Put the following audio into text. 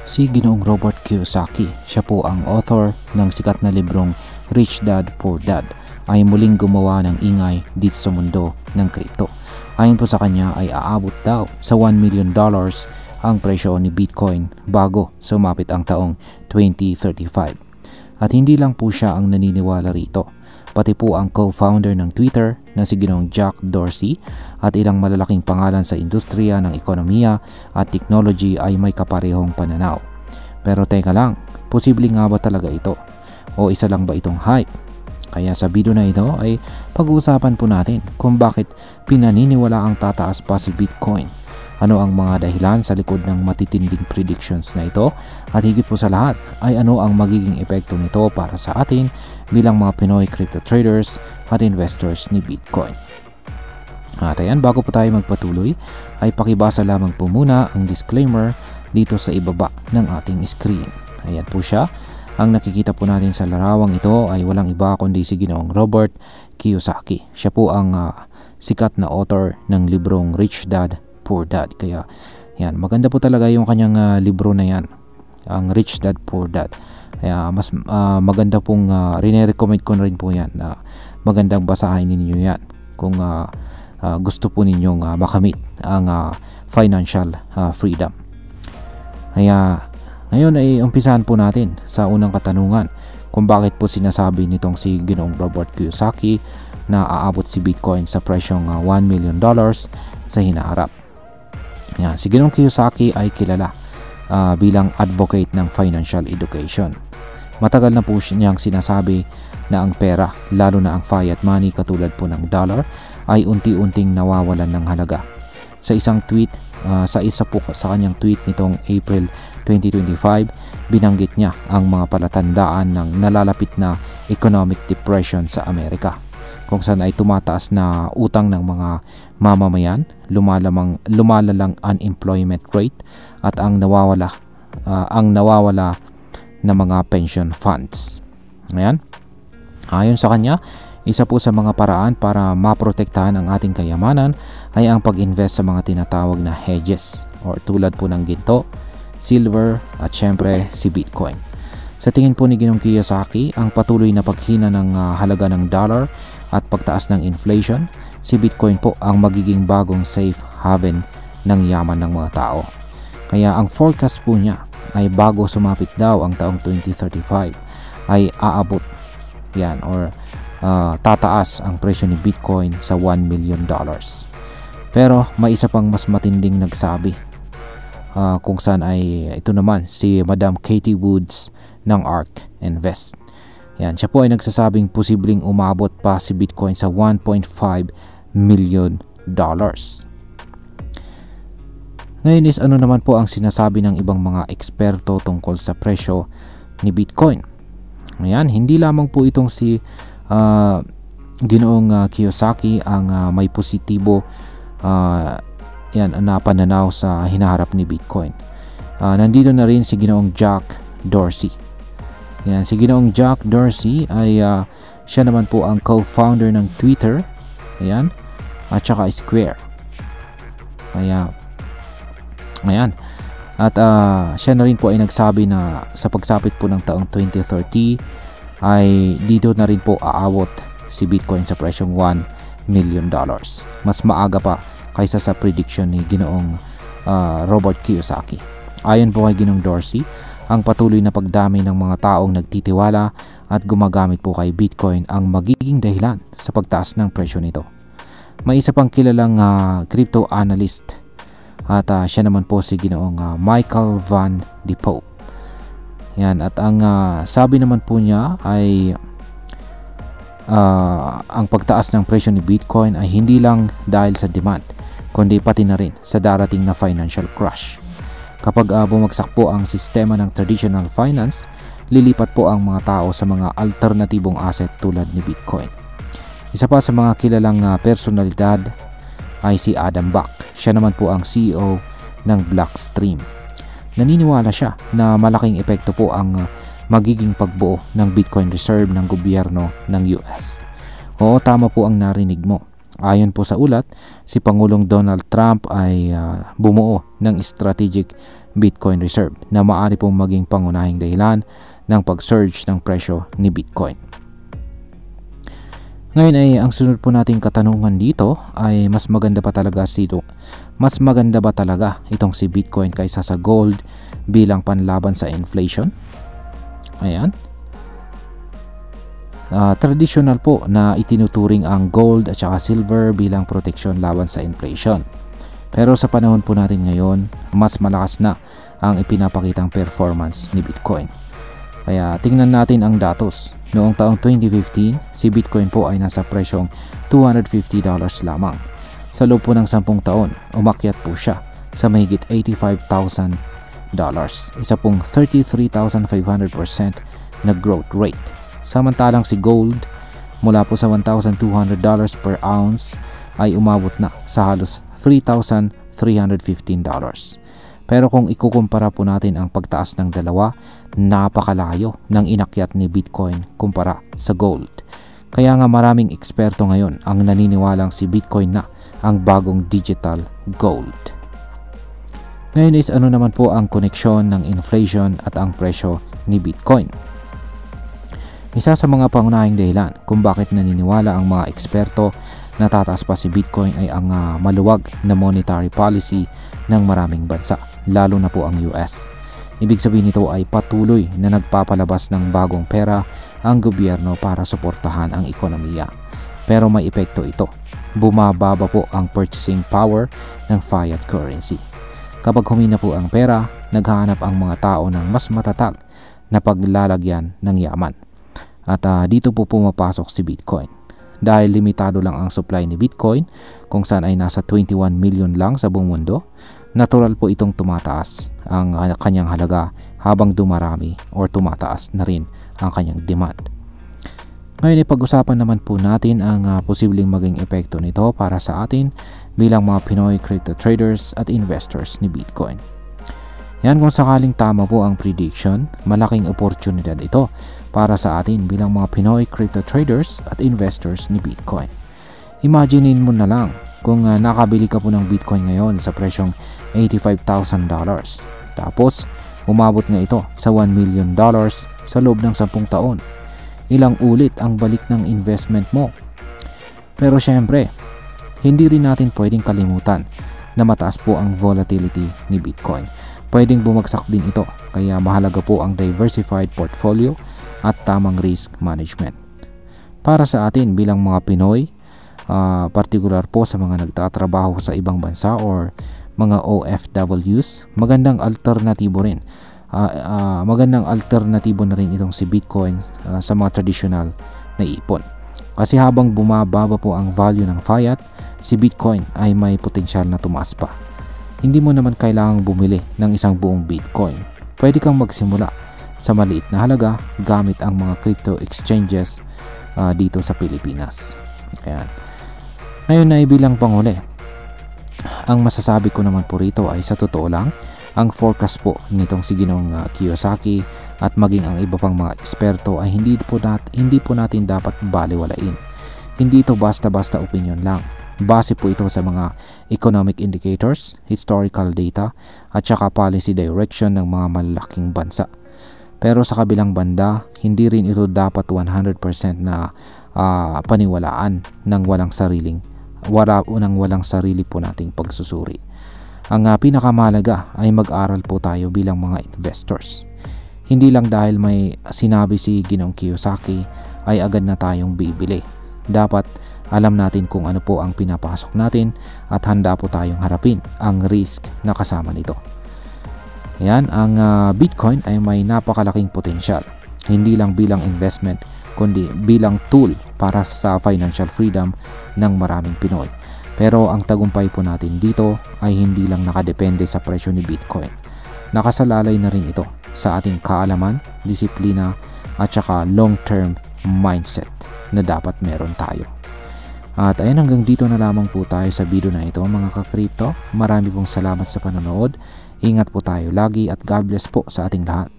Si Ginoong Robert Kiyosaki, siya po ang author ng sikat na librong Rich Dad Poor Dad, ay muling gumawa ng ingay dito sa mundo ng crypto. Ayon po sa kanya ay aabot daw sa $1 million ang presyo ni Bitcoin bago sumapit ang taong 2035. At hindi lang po siya ang naniniwala rito, pati po ang co-founder ng Twitter na si Ginoong Jack Dorsey at ilang malalaking pangalan sa industriya ng ekonomiya at technology ay may kaparehong pananaw. Pero teka lang, posible nga ba talaga ito? O isa lang ba itong hype? Kaya sa video na ito ay pag-uusapan po natin kung bakit pinaniniwala ang tataas pa si Bitcoin. Ano ang mga dahilan sa likod ng matitinding predictions na ito? At higit po sa lahat ay ano ang magiging epekto nito para sa atin bilang mga Pinoy crypto traders at investors ni Bitcoin. At ayan, bago po tayo magpatuloy ay pakibasa lamang po muna ang disclaimer dito sa ibaba ng ating screen. Ayan po siya. Ang nakikita po natin sa larawang ito ay walang iba kundi si Ginoong Robert Kiyosaki. Siya po ang sikat na author ng librong Rich Dad Poor Dad. Kaya yan, maganda po talaga yung kanyang libro na yan, ang Rich Dad Poor Dad. Kaya mas maganda pong rine-recommend ko na rin po yan na magandang basahin ninyo yan kung gusto po ninyong makamit ang financial freedom. Kaya ngayon ay umpisahan po natin sa unang katanungan kung bakit po sinasabi nitong si Ginoong Robert Kiyosaki na aabot si Bitcoin sa presyong $1 million sa hinaharap. Yan, si Ginoong Kiyosaki ay kilala bilang advocate ng financial education. Matagal na po niyang sinasabi na ang pera, lalo na ang fiat money katulad po ng dollar, ay unti-unting nawawalan ng halaga. Sa isang tweet, sa kanyang tweet nitong April 2025, binanggit niya ang mga palatandaan ng nalalapit na economic depression sa Amerika, kung saan ay tumataas na utang ng mga mamamayan, lumalalang unemployment rate at ang nawawala na mga pension funds. Ayan. Ayon sa kanya, isa po sa mga paraan para maprotektahan ang ating kayamanan ay ang pag-invest sa mga tinatawag na hedges or tulad po ng ginto, silver at syempre si Bitcoin. Sa tingin po ni Ginoong Kiyosaki, ang patuloy na paghina ng halaga ng dollar at pagtaas ng inflation, si Bitcoin po ang magiging bagong safe haven ng yaman ng mga tao. Kaya ang forecast po niya ay bago sumapit daw ang taong 2035 ay aabot yan or tataas ang presyo ni Bitcoin sa $1 million. Pero may isa pang mas matinding nagsabi kung saan ay ito naman si Madam Katie Woods ng ARK Invest. Yan, siya po ay nagsasabing posibleng umabot pa si Bitcoin sa $1.5 million. Ngayon is ano naman po ang sinasabi ng ibang mga eksperto tungkol sa presyo ni Bitcoin. Ayan, hindi lamang po itong si Ginoong Kiyosaki ang may positibo na pananaw sa hinaharap ni Bitcoin. Nandito na rin si Ginoong Jack Dorsey. Yan, si Ginoong Jack Dorsey ay siya naman po ang co-founder ng Twitter. Ayan, at saka Square. Kaya ayan. At siya na rin po ay nagsabi na sa pagsapit po ng taong 2030 ay dito na rin po aabot si Bitcoin sa presyong $1 million. Mas maaga pa kaysa sa prediction ni Ginoong Robert Kiyosaki. Ayon po kay Ginoong Dorsey, ang patuloy na pagdami ng mga taong nagtitiwala at gumagamit po kay Bitcoin ang magiging dahilan sa pagtaas ng presyo nito. May isa pang kilalang crypto analyst at siya naman po si Ginoong Michael Van de Pope. Yan, at ang sabi naman po niya ay ang pagtaas ng presyo ni Bitcoin ay hindi lang dahil sa demand, kundi pati na rin sa darating na financial crash. Kapag bumagsak po ang sistema ng traditional finance, lilipat po ang mga tao sa mga alternatibong asset tulad ni Bitcoin. Isa pa sa mga kilalang personalidad ay si Adam Back. Siya naman po ang CEO ng Blockstream. Naniniwala siya na malaking epekto po ang magiging pagbuo ng Bitcoin reserve ng gobyerno ng US. Oo, tama po ang narinig mo. Ayon po sa ulat, si Pangulong Donald Trump ay bumuo ng strategic Bitcoin reserve na maaari pong maging pangunahing dahilan ng pag-surge ng presyo ni Bitcoin. Ngayon ay ang sunod po nating katanungan dito ay mas maganda ba talaga itong si Bitcoin kaysa sa gold bilang panlaban sa inflation? Ayan. Traditional po na itinuturing ang gold at saka silver bilang proteksyon laban sa inflation. Pero sa panahon po natin ngayon, mas malakas na ang ipinapakitang performance ni Bitcoin. Kaya tingnan natin ang datos. Noong taong 2015, si Bitcoin po ay nasa presyong $250 lamang. Sa loob po ng 10 taon, umakyat po siya sa mahigit $85,000. Isa pong 33,500% na growth rate. Samantalang si gold mula po sa $1,200 per ounce ay umabot na sa halos $3,315. Pero kung ikukumpara po natin ang pagtaas ng dalawa, napakalayo ng inakyat ni Bitcoin kumpara sa gold. Kaya nga maraming eksperto ngayon ang naniniwalang si Bitcoin na ang bagong digital gold. Ngayon is ano naman po ang koneksyon ng inflation at ang presyo ni Bitcoin? Isa sa mga pangunahing dahilan kung bakit naniniwala ang mga eksperto na tataas pa si Bitcoin ay ang maluwag na monetary policy ng maraming bansa, lalo na po ang US. Ibig sabihin nito ay patuloy na nagpapalabas ng bagong pera ang gobyerno para suportahan ang ekonomiya. Pero may epekto ito. Bumababa po ang purchasing power ng fiat currency. Kapag humina po ang pera, naghahanap ang mga tao ng mas matatag na paglalagyan ng yaman. At dito po pumapasok si Bitcoin. Dahil limitado lang ang supply ni Bitcoin, kung saan ay nasa 21 million lang sa buong mundo, natural po itong tumataas ang kanyang halaga habang dumarami or tumataas na rin ang kanyang demand. Ngayon ipag-usapan naman po natin ang posibleng maging epekto nito para sa atin bilang mga Pinoy crypto traders at investors ni Bitcoin. Yan, kung sakaling tama po ang prediction, malaking oportunidad ito para sa atin bilang mga Pinoy crypto traders at investors ni Bitcoin. Imaginein mo na lang kung nakabili ka po ng Bitcoin ngayon sa presyong $85,000. Tapos, umabot nga ito sa $1 million sa loob ng 10 taon. Ilang ulit ang balik ng investment mo. Pero syempre, hindi rin natin pwedeng kalimutan na mataas po ang volatility ni Bitcoin. Pwedeng bumagsak din ito, kaya mahalaga po ang diversified portfolio at tamang risk management. Para sa atin bilang mga Pinoy, particular po sa mga nagtatrabaho sa ibang bansa or mga OFWs, magandang alternatibo rin. Magandang alternatibo na rin itong si Bitcoin sa mga traditional na ipon. Kasi habang bumababa po ang value ng fiat, si Bitcoin ay may potensyal na tumaas pa. Hindi mo naman kailangang bumili ng isang buong Bitcoin. Pwede kang magsimula sa maliit na halaga gamit ang mga crypto exchanges dito sa Pilipinas. Ayan. Ngayon na bilang panghuli, ang masasabi ko naman po rito ay sa totoo lang, ang forecast po nitong si Ginoong Kiyosaki at maging ang iba pang mga eksperto ay hindi po natin dapat balewalain. Hindi ito basta-basta opinion lang. Base po ito sa mga economic indicators, historical data at saka policy direction ng mga malalaking bansa. Pero sa kabilang banda, hindi rin ito dapat 100% na paniwalaan ng walang sarili po nating pagsusuri. Ang pinakamahalaga ay mag-aral po tayo bilang mga investors. Hindi lang dahil may sinabi si Ginoong Kiyosaki ay agad na tayong bibili. Dapat alam natin kung ano po ang pinapasok natin at handa po tayong harapin ang risk na kasama nito. Yan, ang Bitcoin ay may napakalaking potensyal. Hindi lang bilang investment, kundi bilang tool para sa financial freedom ng maraming Pinoy. Pero ang tagumpay po natin dito ay hindi lang nakadepende sa presyo ni Bitcoin. Nakasalalay na rin ito sa ating kaalaman, disiplina at saka long-term mindset na dapat meron tayo. At ayan, hanggang dito na lamang po tayo sa video na ito mga ka-crypto. Marami pong salamat sa panonood. Ingat po tayo lagi at God bless po sa ating lahat.